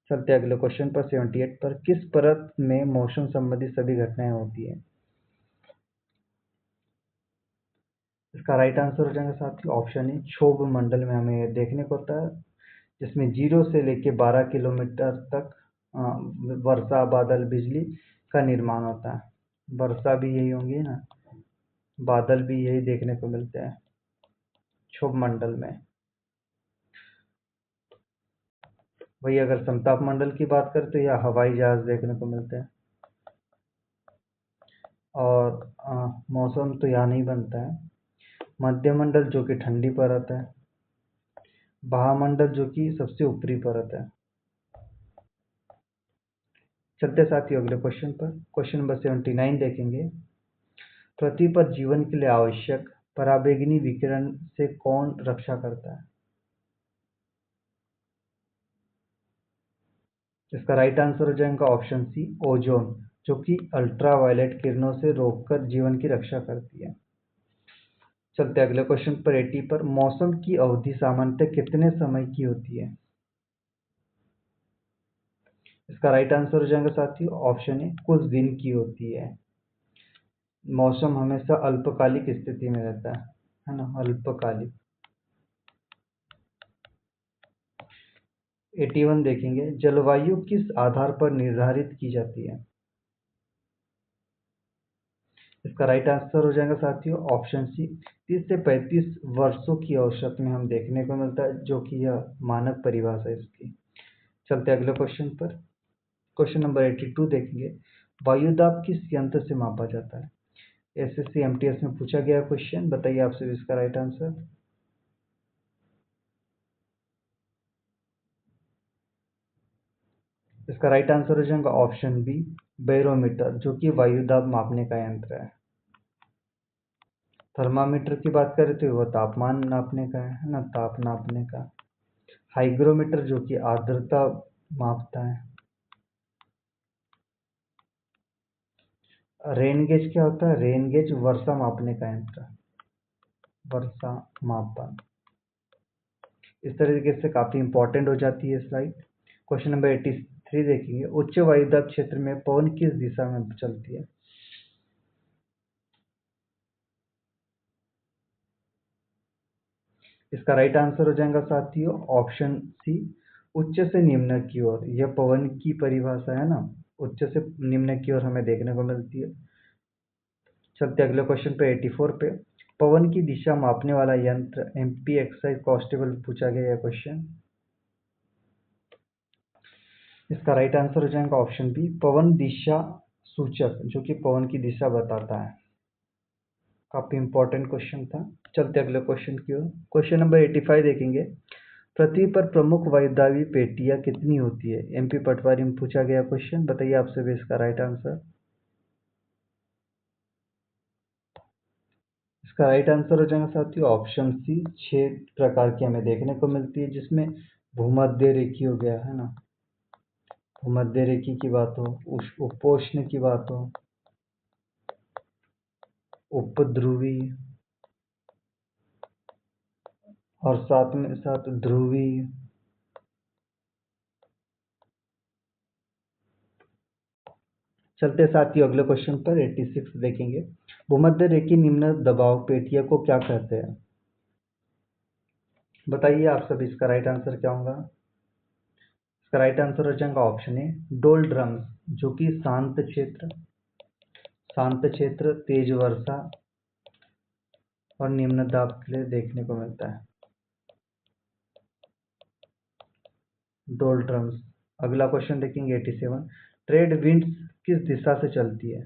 चलते अगले क्वेश्चन पर 78 पर, किस परत में मौसम संबंधी सभी घटनाएं होती है। इसका राइट आंसर हो जाएगा साथियों ऑप्शन ए, क्षोभ मंडल में हमें देखने को होता है, जिसमें 0 से लेके 12 किलोमीटर तक वर्षा, बादल, बिजली का निर्माण होता है। वर्षा भी यही होंगी ना, बादल भी यही देखने को मिलते हैं क्षोभ मंडल में। वही अगर समताप मंडल की बात करें तो यह हवाई जहाज देखने को मिलते हैं। और मौसम तो यहाँ नहीं बनता है। मध्यमंडल जो कि ठंडी परत है, महामंडल जो कि सबसे ऊपरी परत है। चलते साथियों अगले क्वेश्चन पर, क्वेश्चन नंबर 79 देखेंगे। पृथ्वी पर जीवन के लिए आवश्यक पराबैंगनी विकिरण से कौन रक्षा करता है। इसका राइट आंसर हो जाएगा ऑप्शन सी, ओजोन, जो कि अल्ट्रावायलेट किरणों से रोककर जीवन की रक्षा करती है। चलते अगले क्वेश्चन पर 80 पर, मौसम की अवधि सामान्यतः कितने समय की होती है। इसका राइट आंसर हो जाएगा साथियों ऑप्शन ए, कुछ दिन की होती है। मौसम हमेशा अल्पकालिक स्थिति में रहता है ना, अल्पकालिक। 81 देखेंगे, जलवायु किस आधार पर निर्धारित की जाती है। इसका राइट आंसर हो जाएगा साथियों ऑप्शन सी, 30 से 35 वर्षों की औसत में हम देखने को मिलता है, जो कि यह मानक परिभाषा है इसकी। चलते अगले क्वेश्चन पर, क्वेश्चन नंबर 82 देखेंगे, वायुदाब किस यंत्र से मापा जाता है। एसएससी एमटीएस में पूछा गया क्वेश्चन, बताइए आपसे इसका राइट आंसर। इसका राइट आंसर हो जाएगा ऑप्शन बी, बैरोमीटर, जो कि वायुदाब मापने का यंत्र है। थर्मामीटर की बात करें तो वह तापमान नापने का है ना, ताप नापने का। हाइग्रोमीटर जो कि आर्द्रता मापता है। रेन गेज क्या होता है, रेन गेज वर्षा मापने का यंत्र, वर्षा मापन। इस तरीके से काफी इंपॉर्टेंट हो जाती है स्लाइड। क्वेश्चन नंबर 83 देखेंगे, उच्च वायुदाब क्षेत्र में पवन किस दिशा में चलती है। इसका राइट आंसर हो जाएगा साथियों ऑप्शन सी, उच्च से निम्न की ओर। यह पवन की परिभाषा है ना, उच्च से निम्न की ओर हमें देखने को मिलती है। चलते अगले क्वेश्चन पे 84 पे, पवन की दिशा मापने वाला यंत्र एमपी एक्साइज कांस्टेबल पूछा गया है क्वेश्चन। इसका राइट आंसर हो जाएगा ऑप्शन बी, पवन दिशा सूचक, जो कि पवन की दिशा बताता है। काफी इंपॉर्टेंट क्वेश्चन था। चलते अगले क्वेश्चन की ओर, क्वेश्चन नंबर 85 देखेंगे, पृथ्वी पर प्रमुख वायुदाबी पेटियां कितनी होती है। एमपी पटवारी में पूछा गया क्वेश्चन, बताइए आपसे भी इसका राइट आंसर। इसका राइट आंसर हो जाएगा साथियों ऑप्शन सी, 6 प्रकार की हमें देखने को मिलती है, जिसमें भूमध्य रेखी हो गया है ना, भूमध्य रेखी की बात हो, उपोष्ण की बात हो, उपध्रुवी, और साथ में साथ ध्रुवी। चलते साथियों अगले क्वेश्चन पर 86 देखेंगे, भूमध्य रेखी निम्न दबाव पेटिया को क्या कहते हैं। बताइए आप सभी इसका राइट आंसर क्या होगा। इसका राइट आंसर हो जाएगा ऑप्शन ए, डोल ड्रम्स, जो कि शांत क्षेत्र, तेज वर्षा और निम्न दाब के लिए देखने को मिलता है, डोल ड्रम्स। अगला क्वेश्चन देखेंगे 87, ट्रेड विंड्स किस दिशा से चलती है।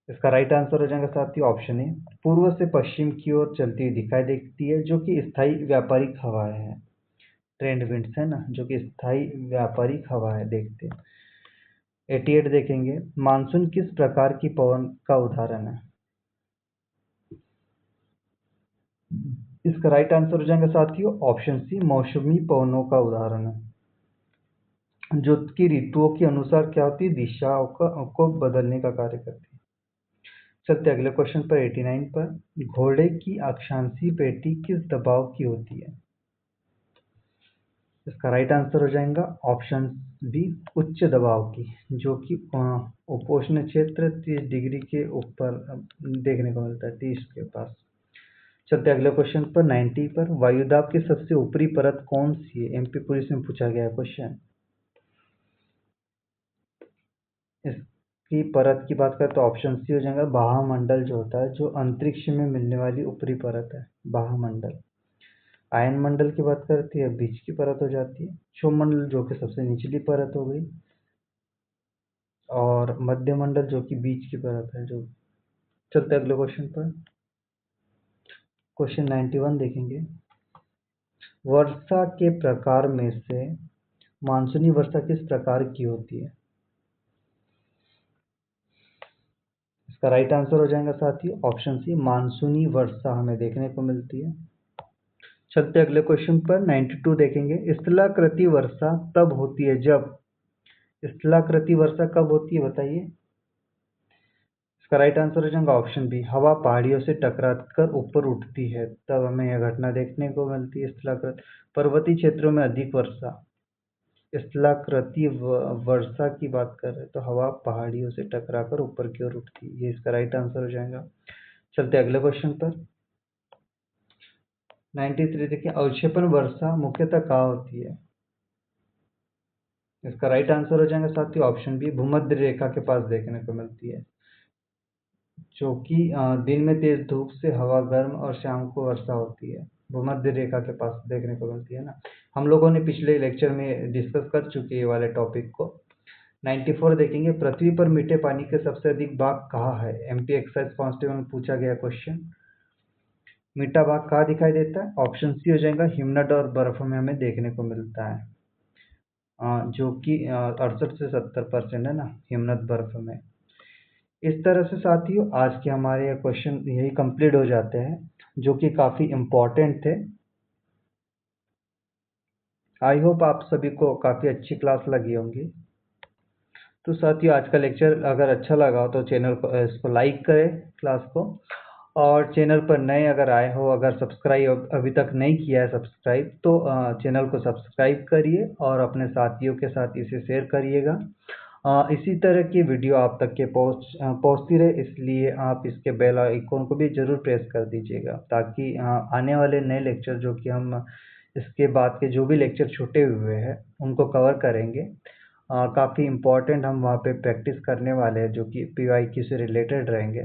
इसका राइट आंसर हो जाएगा साथियों ऑप्शन ए, पूर्व से पश्चिम की ओर चलती हुई दिखाई देती है, जो कि स्थायी व्यापारिक हवाएं हैं। ट्रेंड विंड्स है ना, जो कि स्थायी व्यापारिक हवा है। देखते हैं 88 देखेंगे, मानसून किस प्रकार की पवन का उदाहरण है। इसका राइट आंसर हो जाएगा साथियों ऑप्शन सी, मौसमी पवनों का उदाहरण है, जो कि ऋतुओं के अनुसार क्या होती है, दिशाओं को बदलने का कार्य करती है। चलते अगले क्वेश्चन पर 89 पर, घोड़े की अक्षांशीय पेटी किस दबाव की होती है। इसका राइट आंसर हो जाएगा ऑप्शन बी, उच्च दबाव की, जो कि उपोष्ण क्षेत्र 30 डिग्री के ऊपर देखने को मिलता है, 30 के पास। चलते अगले क्वेश्चन पर 90 पर, वायुदाब की सबसे ऊपरी परत कौन सी है। एमपी पुलिस में पूछा गया क्वेश्चन। इसकी परत की बात करें तो ऑप्शन सी हो जाएगा बाह्यमंडल, जो होता है जो अंतरिक्ष में मिलने वाली ऊपरी परत है, बाह्यमंडल। आयन मंडल की बात करती है, बीच की परत हो जाती है। क्षोभमंडल जो कि सबसे निचली परत हो गई, और मध्य मंडल जो कि बीच की परत है जो। चलते अगले क्वेश्चन पर, क्वेश्चन 91 देखेंगे, वर्षा के प्रकार में से मानसूनी वर्षा किस प्रकार की होती है। इसका राइट आंसर हो जाएगा साथियों ऑप्शन सी, मानसूनी वर्षा हमें देखने को मिलती है। चलते अगले क्वेश्चन पर 92 देखेंगे, स्थलाकृति वर्षा तब होती है जब। स्थलाकृति वर्षा कब होती है बताइए। इसका राइट आंसर हो जाएगा ऑप्शन बी, हवा पहाड़ियों से टकराकर ऊपर उठती है तब हमें यह घटना देखने को मिलती है, स्थलाकृति। पर्वतीय क्षेत्रों में अधिक वर्षा। स्थलाकृति वर्षा की बात कर रहे हैं तो हवा पहाड़ियों से टकराकर ऊपर की ओर उठती है, ये इसका राइट आंसर हो जाएगा। चलते अगले क्वेश्चन पर 93 देखिए, अवक्षेपण वर्षा मुख्यतः कहाँ होती है। इसका राइट आंसर हो जाएगा साथियों ऑप्शन बी, भूमध्य रेखा के पास देखने को मिलती है, जो कि दिन में तेज धूप से हवा गर्म और शाम को वर्षा होती है, भूमध्य रेखा के पास देखने को मिलती है ना। हम लोगों ने पिछले लेक्चर में डिस्कस कर चुके हैं ये वाले टॉपिक को। 94 देखेंगे, पृथ्वी पर मीठे पानी के सबसे अधिक भाग कहाँ है। एमपी एक्साइज कांस्टेबल में पूछा गया क्वेश्चन। मीठा भाग कहाँ दिखाई देता है, ऑप्शन सी हो जाएगा हिमनद और बर्फ में हमें देखने को मिलता है, जो कि 68 से 70% है ना, हिमनद बर्फ में। इस तरह से साथियों आज के हमारे क्वेश्चन यही कंप्लीट हो जाते हैं, जो कि काफ़ी इम्पोर्टेंट थे। आई होप आप सभी को काफ़ी अच्छी क्लास लगी होंगी। तो साथियों आज का लेक्चर अगर अच्छा लगा हो तो चैनल को इसको लाइक करें क्लास को, और चैनल पर नए अगर आए हो, अगर सब्सक्राइब अभी तक नहीं किया है सब्सक्राइब, तो चैनल को सब्सक्राइब करिए और अपने साथियों के साथ इसे शेयर करिएगा। इसी तरह की वीडियो आप तक के पहुँचती रहे, इसलिए आप इसके बेल आइकन को भी ज़रूर प्रेस कर दीजिएगा, ताकि आने वाले नए लेक्चर जो कि हम इसके बाद के जो भी लेक्चर छूटे हुए हैं उनको कवर करेंगे। काफ़ी इम्पोर्टेंट हम वहाँ पे प्रैक्टिस करने वाले हैं, जो कि पीवाईक्यू से रिलेटेड रहेंगे।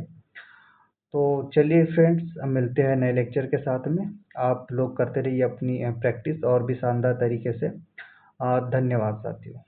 तो चलिए फ्रेंड्स, मिलते हैं नए लेक्चर के साथ में। आप लोग करते रहिए अपनी प्रैक्टिस और भी शानदार तरीके से। धन्यवाद साथियों।